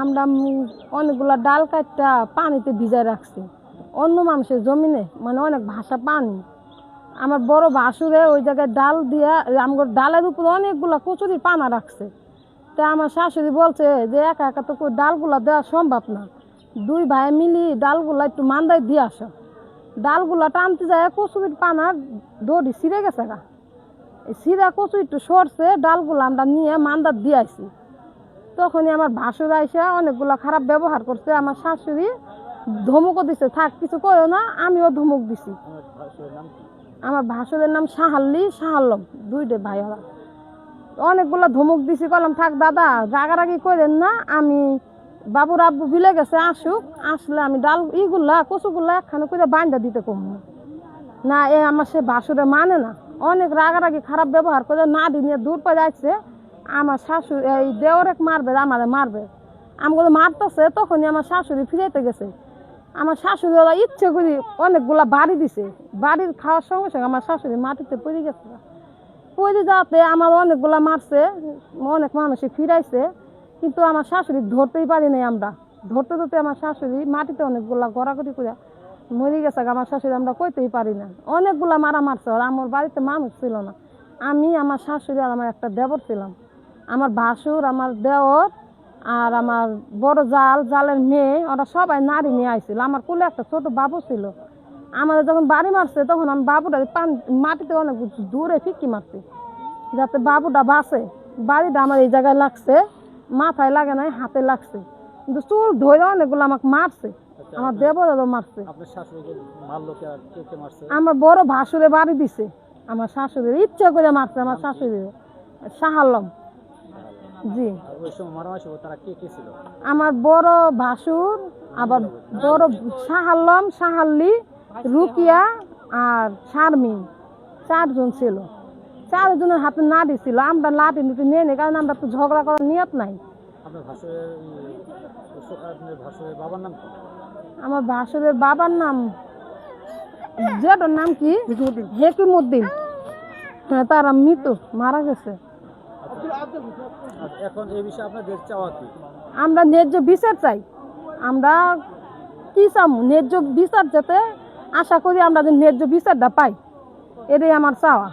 আমরা অনেকগুলা ডাল কাটটা পানিতে ভিজায় রাখছি অন্য মানুষের জমিনে, মানে অনেক ভাষা পানি। আমার বড় ভাসুরে ওই জায়গায় ডাল দিয়া আমার ডালের উপরে অনেকগুলা কচুরির পানা রাখছে। তা আমার শাশুড়ি বলছে যে একা একা তো ডালগুলা দেওয়া সম্ভব না, দুই ভাই মিলি ডালগুলা একটু মান্দায় দিয়ে আসো। ডালগুলা টানতে যায় কচুরির পানা দড়ি ছিঁড়ে গেছে গা, এই ছিঁড়া কচু একটু সরছে, ডালগুলা আমরা নিয়ে মান্দার দিয়ে আসি। তখনই আমার ভাসুর আইসা অনেকগুলা খারাপ ব্যবহার করছে। আমার শাশুড়ি ধমকও দিছে, থাক কিছু কয়ও না, আমিও ধমক দিছি। আমার ভাসুরের নাম শাহাল্লি শাহাল্লম, দুইটা ভাই ওরা। অনেকগুলা ধমক দিছি, কলাম থাক দাদা রাগারাগি করেন না, আমি বাবুর আব্বু বিলে গেছে আসুক, আসলে আমি ডাল ইগুলা কচুগুলা একখানে করে বাইন্দা দিতে কম না। এ আমার সে ভাসুরে মানে না, অনেক রাগারাগি খারাপ ব্যবহার করে না দিয়ে দূর পে যাচ্ছে। আমার শাশুড়ি এই দেওরেক মারবে, আমারে মারবে, আমাকে মারতেছে। তখনই আমার শাশুড়ি ফিরাইতে গেছে। আমার শাশুড়ি ওরা ইচ্ছে করি অনেকগুলা বাড়ি দিছে, বাড়ির খাওয়ার সঙ্গে সঙ্গে আমার শাশুড়ি মাটিতে পড়ে গেছে। পড়ে যাতে আমার অনেকগুলা মারছে, অনেক মানুষই ফিরাইছে, কিন্তু আমার শাশুড়ি ধরতেই পারি নাই। আমরা ধরতে ধরতে আমার শাশুড়ি মাটিতে অনেকগুলা গড়াগড়ি করে মরে গেছে। আমার শাশুড়ি আমরা কইতেই পারি না, অনেকগুলা মারা মারছে। আর আমার বাড়িতে মানুষ ছিল না, আমি আমার শাশুড়ি আর আমার একটা দেবর ছিলাম। আমার ভাসুর, আমার দেওর আর আমার বড় জালের মেয়ে, ওরা সবাই নারী নিয়ে আইছিল। আমার কোলে একটা ছোট বাবু ছিল। আমাদের যখন বাড়ি মারছে তখন আমি বাবুটা মাটিতে অনেক দূরে ফিক্কি মারছি যাতে বাবুটা বাঁচে। বাড়িটা আমার এই জায়গায় লাগছে, মাথায় লাগে নাই, হাতে লাগছে, কিন্তু চুল ধরে অনেকগুলো আমাকে মারছে। আমার দেবরাও মারছে। আমার বড় ভাসুরে বাড়ি দিছে, আমার শাশুড়ির ইচ্ছা করে মারছে। আমার শাশুড়ি শাহাল্লম। জি, আমার বড় ভাসুর, আবার বড় শাহাল্লম, শাহাল্লি, রুকিয়া আর শারমিন, চারজন ছিল। চারজনের হাতে নাড়ি ছিল। আমরা লাঠি নিতে নিয়ে নিই, কারণ আমরা তো ঝগড়া করার নিয়ত নাই। আমার ভাসুরের বাবার নাম যেটার নাম কি হেকিমউদ্দিন। হ্যাঁ, তারা মৃত, মারা গেছে। এখন এই বিষয়ে আপনাদের চাওয়া কি? আমরা ন্যায্য বিচার চাই। আমরা কি চাম? ন্যায্য বিচার, যাতে আশা করি আমরা ন্যায্য বিচারটা পাই, এটাই আমার চাওয়া।